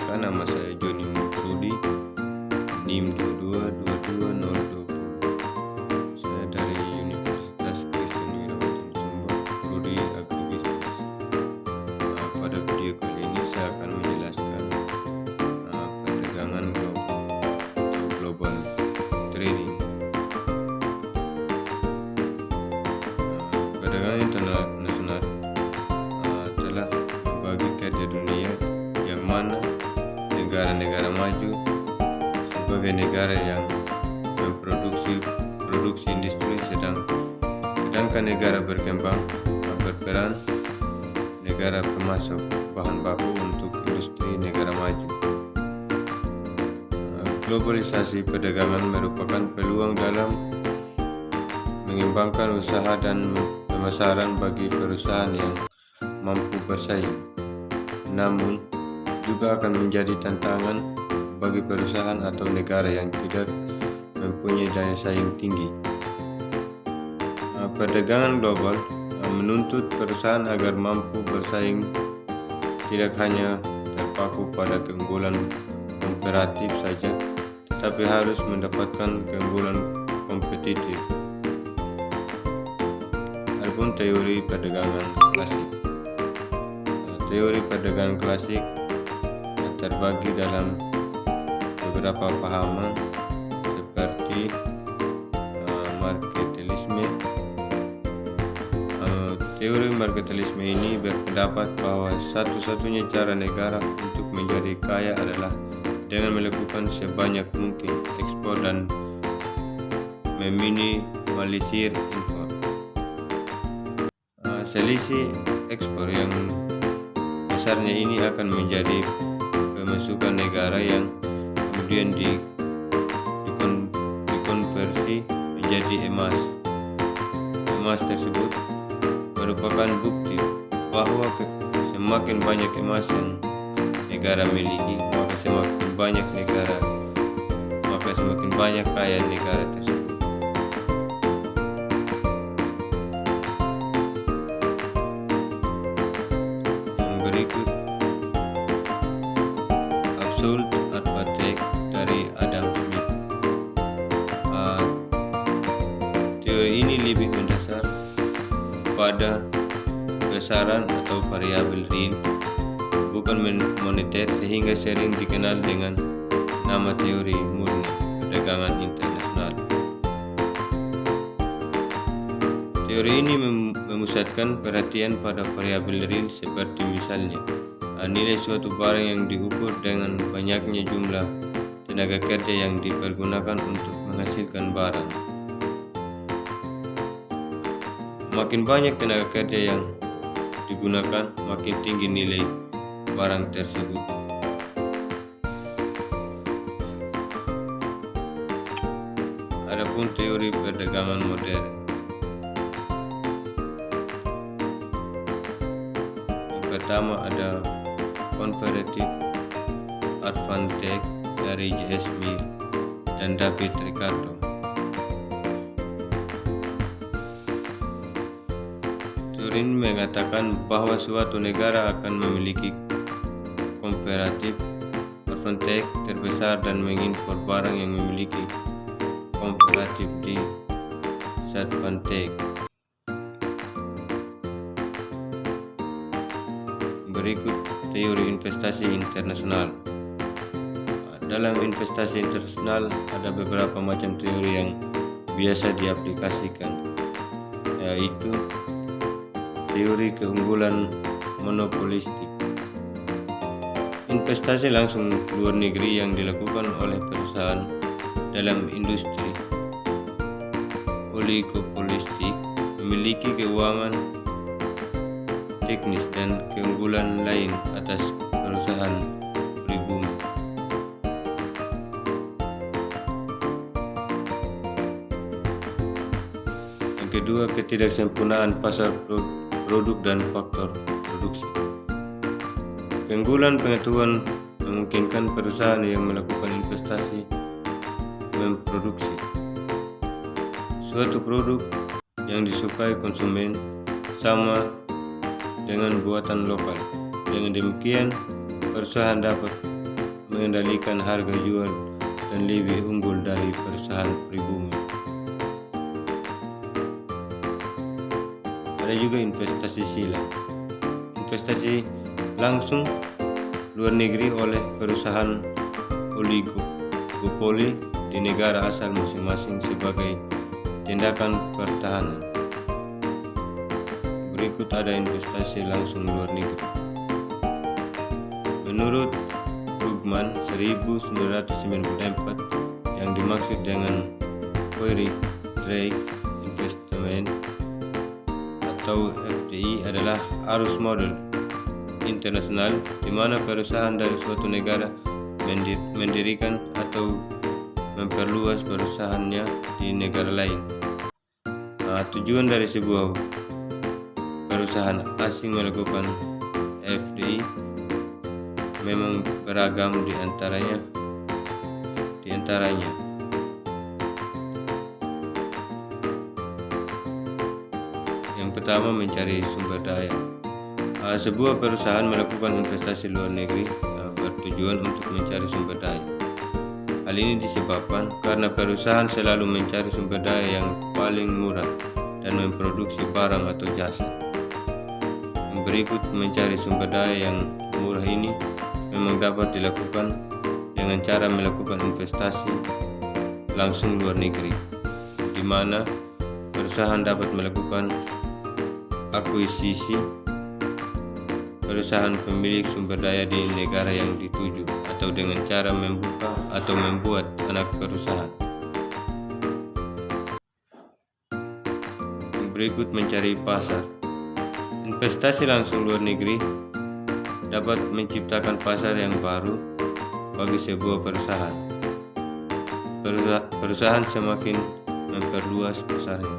Perkenalkan, nama saya Joni Rudi, NIM 2222020. Saya dari Universitas Kristen Wirawati Sumber, Prodi Agribisnis. Pada video kali ini saya akan menjelaskan perdagangan global trading. Perdagangan internasional telah membagi kerja dunia yang mana negara-negara maju sebagai negara yang memproduksi industri, sedangkan negara berkembang berperan negara pemasok bahan baku untuk industri negara maju. Globalisasi perdagangan merupakan peluang dalam mengembangkan usaha dan pemasaran bagi perusahaan yang mampu bersaing. Namun, juga akan menjadi tantangan bagi perusahaan atau negara yang tidak mempunyai daya saing tinggi. Perdagangan global menuntut perusahaan agar mampu bersaing tidak hanya terpaku pada keunggulan komparatif saja, tetapi harus mendapatkan keunggulan kompetitif. Adapun teori perdagangan klasik. Teori perdagangan klasik terbagi dalam beberapa pahaman seperti marketelisme. Teori marketelisme ini berpendapat bahwa satu-satunya cara negara untuk menjadi kaya adalah dengan melakukan sebanyak mungkin ekspor dan meminimalisir impor. Selisih ekspor yang besarnya ini akan menjadi pemasukan negara yang kemudian dikonversi menjadi emas. Emas tersebut merupakan bukti bahwa semakin banyak emas yang negara miliki, maka semakin banyak kaya negara tersebut. Berikut Absolute Advantage dari Adam Smith. Teori ini lebih mendasar pada besaran atau variabel real, bukan moneter, sehingga sering dikenal dengan nama teori murni perdagangan internasional. Teori ini memusatkan perhatian pada variabel real seperti misalnya nilai suatu barang yang diukur dengan banyaknya jumlah tenaga kerja yang dipergunakan untuk menghasilkan barang. Makin banyak tenaga kerja yang digunakan, makin tinggi nilai barang tersebut. Adapun teori perdagangan modern. Pertama ada comparative advantage dari J.S. Mill dan David Ricardo. Teori ini mengatakan bahwa suatu negara akan memiliki comparative advantage terbesar dan mengimpor barang yang memiliki comparative disadvantage. Berikut teori investasi internasional. Dalam investasi internasional ada beberapa macam teori yang biasa diaplikasikan, yaitu teori keunggulan monopolistik. Investasi langsung luar negeri yang dilakukan oleh perusahaan dalam industri oligopolistik memiliki keuangan, teknis, dan keunggulan lain atas perusahaan pribumi. Yang kedua, ketidaksempurnaan pasar produk dan faktor produksi. Keunggulan pengetahuan memungkinkan perusahaan yang melakukan investasi memproduksi suatu produk yang disukai konsumen sama dengan buatan lokal. Dengan demikian, perusahaan dapat mengendalikan harga jual dan lebih unggul dari perusahaan pribumi. Ada juga investasi silang. Investasi langsung luar negeri oleh perusahaan oligopoli di negara asal masing-masing sebagai tindakan pertahanan. Berikut ada investasi langsung luar negeri. Menurut Krugman 1994, yang dimaksud dengan Foreign Direct Investment atau FDI adalah arus modal internasional di mana perusahaan dari suatu negara mendirikan atau memperluas perusahaannya di negara lain. Tujuan dari sebuah perusahaan asing melakukan FDI memang beragam di antaranya. Yang pertama, mencari sumber daya. Sebuah perusahaan melakukan investasi luar negeri bertujuan untuk mencari sumber daya. Hal ini disebabkan karena perusahaan selalu mencari sumber daya yang paling murah dan memproduksi barang atau jasa. Berikut mencari sumber daya yang murah ini memang dapat dilakukan dengan cara melakukan investasi langsung luar negeri, di mana perusahaan dapat melakukan akuisisi perusahaan pemilik sumber daya di negara yang dituju atau dengan cara membuka atau membuat anak perusahaan. Berikut mencari pasar. Investasi langsung luar negeri dapat menciptakan pasar yang baru bagi sebuah perusahaan. Perusahaan semakin memperluas pasarnya.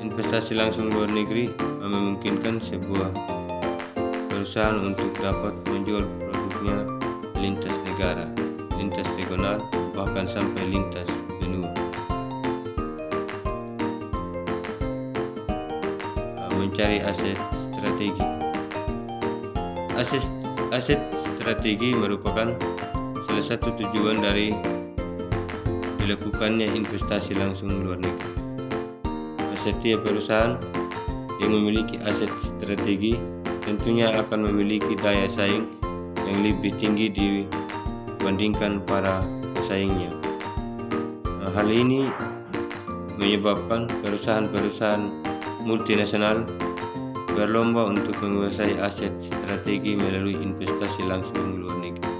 Investasi langsung luar negeri memungkinkan sebuah perusahaan untuk dapat menjual produknya lintas negara, lintas regional, bahkan sampai lintas benua. Mencari aset strategi. Aset strategi merupakan salah satu tujuan dari dilakukannya investasi langsung luar negeri. Setiap perusahaan yang memiliki aset strategi tentunya akan memiliki daya saing yang lebih tinggi dibandingkan para pesaingnya. Hal ini menyebabkan perusahaan-perusahaan multinasional berlomba untuk menguasai aset strategi melalui investasi langsung luar negeri.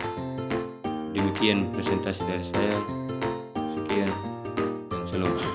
Demikian presentasi dari saya. Sekian dan salam.